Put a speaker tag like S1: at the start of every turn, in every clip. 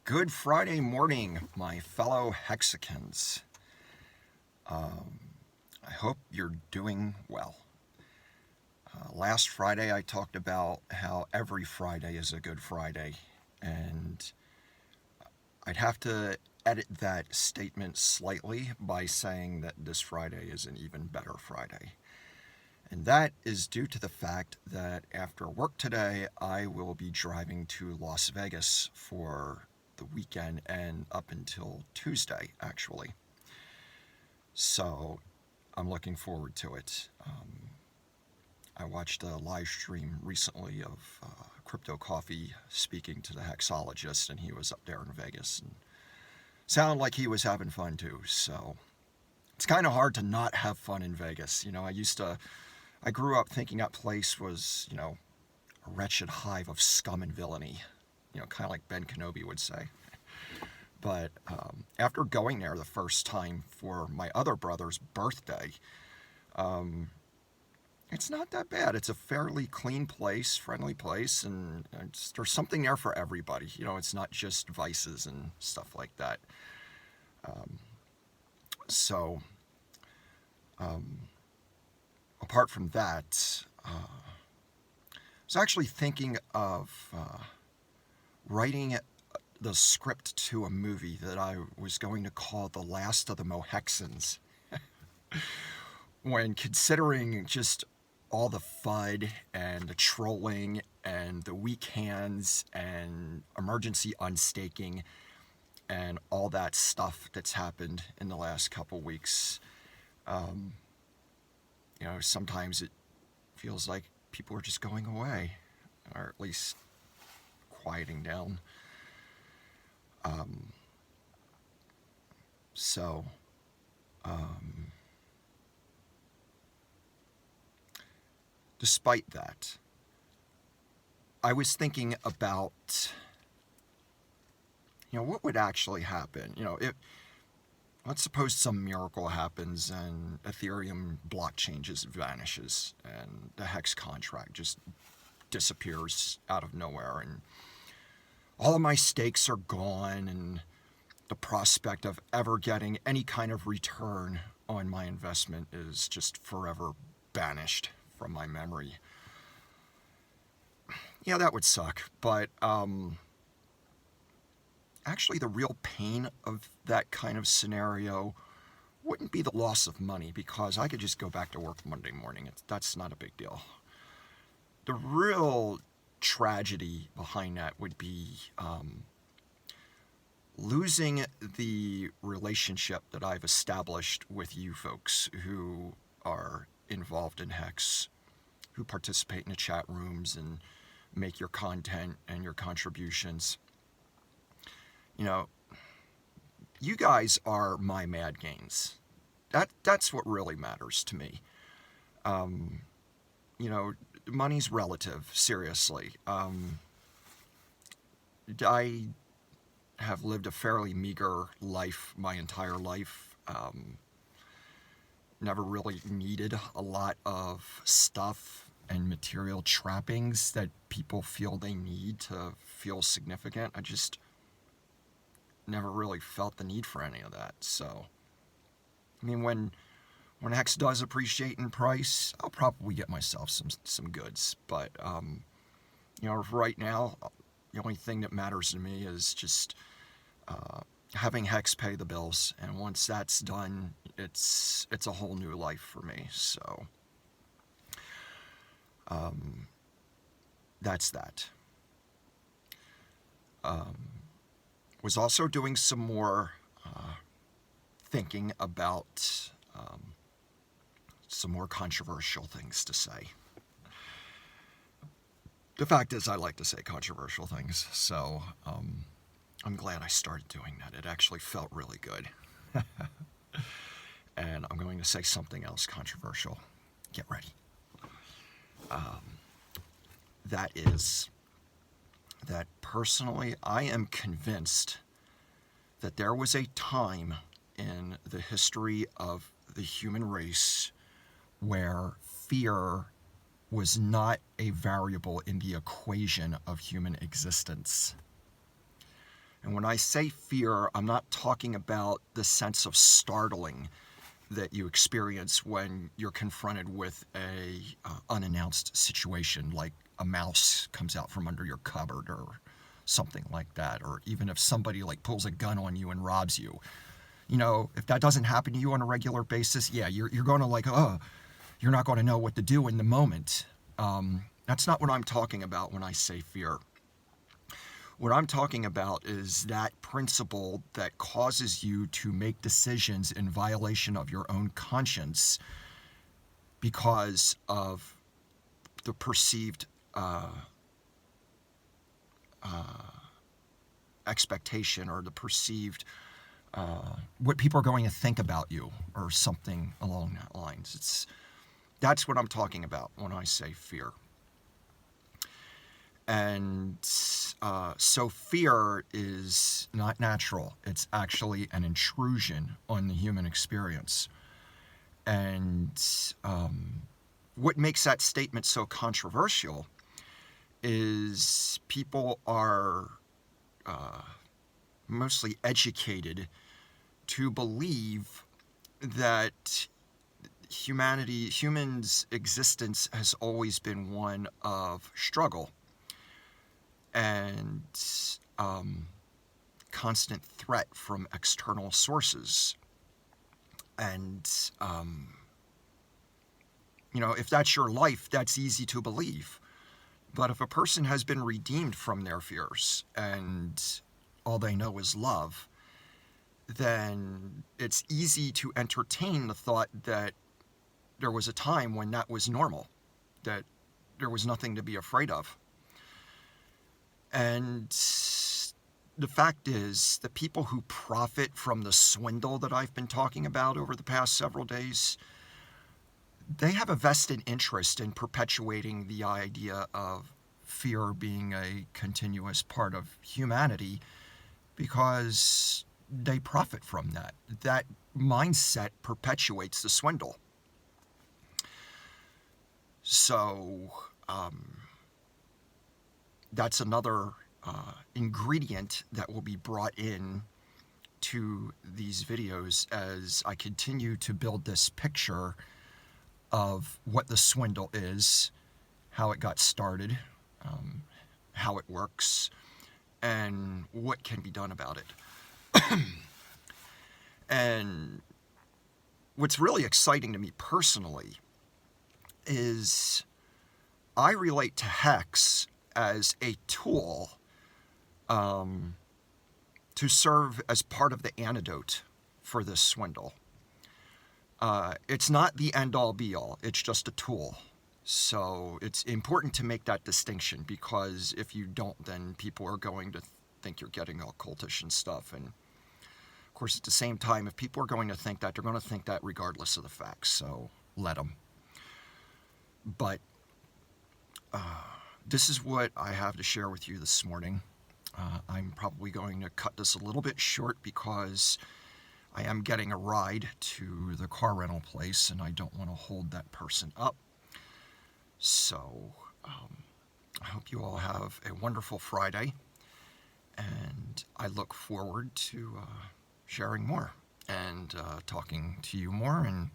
S1: Good Friday morning, my fellow Hexicans. I hope you're doing well. Last Friday, I talked about how every Friday is a Good Friday, and I'd have to edit that statement slightly by saying that this Friday is an even better Friday. And that is due to the fact that after work today, I will be driving to Las Vegas for the weekend and up until Tuesday, actually. So I'm looking forward to it. I watched a live stream recently of Crypto Coffee speaking to the hexologist, and he was up there in Vegas and sounded like he was having fun too. So it's kind of hard to not have fun in Vegas. I grew up thinking that place was, a wretched hive of scum and villainy, kind of like Ben Kenobi would say. But after going there the first time for my other brother's birthday, it's not that bad. It's a fairly clean place, friendly place, and there's something there for everybody. It's not just vices and stuff like that. So, apart from that, I was actually thinking of writing the script to a movie that I was going to call The Last of the Mohexans. When considering just all the FUD and the trolling and the weak hands and emergency unstaking and all that stuff that's happened in the last couple weeks, sometimes it feels like people are just going away, or at least quieting down. So, despite that, I was thinking about, what would actually happen? If let's suppose some miracle happens and Ethereum blockchain just vanishes and the Hex contract just disappears out of nowhere and all of my stakes are gone and the prospect of ever getting any kind of return on my investment is just forever banished from my memory. Yeah, that would suck, but actually the real pain of that kind of scenario wouldn't be the loss of money because I could just go back to work Monday morning. That's not a big deal. The real tragedy behind that would be losing the relationship that I've established with you folks who are involved in Hex, who participate in the chat rooms and make your content and your contributions. You guys are my mad gains. That's what really matters to me. Money's relative, seriously. I have lived a fairly meager life my entire life. Never really needed a lot of stuff and material trappings that people feel they need to feel significant. I just never really felt the need for any of that. So, when Hex does appreciate in price, I'll probably get myself some goods. But right now, the only thing that matters to me is just having Hex pay the bills, and once that's done, it's a whole new life for me. So that's that. Was also doing some more thinking about some more controversial things to say. The fact is, I like to say controversial things, so I'm glad I started doing that. It actually felt really good. And I'm going to say something else controversial. Get ready. That is that personally, I am convinced that there was a time in the history of the human race where fear was not a variable in the equation of human existence. And when I say fear, I'm not talking about the sense of startling that you experience when you're confronted with a unannounced situation, like a mouse comes out from under your cupboard or something like that, or even if somebody like pulls a gun on you and robs you. You know, if that doesn't happen to you on a regular basis, yeah, you're going to like, oh, you're not going to know what to do in the moment. That's not what I'm talking about when I say fear. What I'm talking about is that principle that causes you to make decisions in violation of your own conscience because of the perceived expectation or the perceived what people are going to think about you or something along that lines. That's what I'm talking about when I say fear. And so fear is not natural. It's actually an intrusion on the human experience. And what makes that statement so controversial is people are mostly educated to believe that humans' existence has always been one of struggle and constant threat from external sources. And, if that's your life, that's easy to believe. But if a person has been redeemed from their fears and all they know is love, then it's easy to entertain the thought that there was a time when that was normal, that there was nothing to be afraid of. And the fact is, the people who profit from the swindle that I've been talking about over the past several days, they have a vested interest in perpetuating the idea of fear being a continuous part of humanity because they profit from that. That mindset perpetuates the swindle. So that's another ingredient that will be brought in to these videos as I continue to build this picture of what the swindle is, how it got started, how it works, and what can be done about it. And what's really exciting to me personally is I relate to Hex as a tool to serve as part of the antidote for this swindle. It's not the end-all be-all. It's just a tool. So it's important to make that distinction because if you don't, then people are going to think you're getting all cultish and stuff. And of course, at the same time, if people are going to think that, they're going to think that regardless of the facts. So let them. But this is what I have to share with you this morning. I'm probably going to cut this a little bit short because I am getting a ride to the car rental place and I don't want to hold that person up. So I hope you all have a wonderful Friday, and I look forward to sharing more and talking to you more and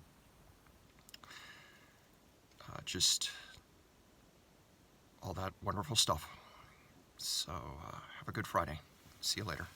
S1: just all that wonderful stuff. So have a good Friday. See you later.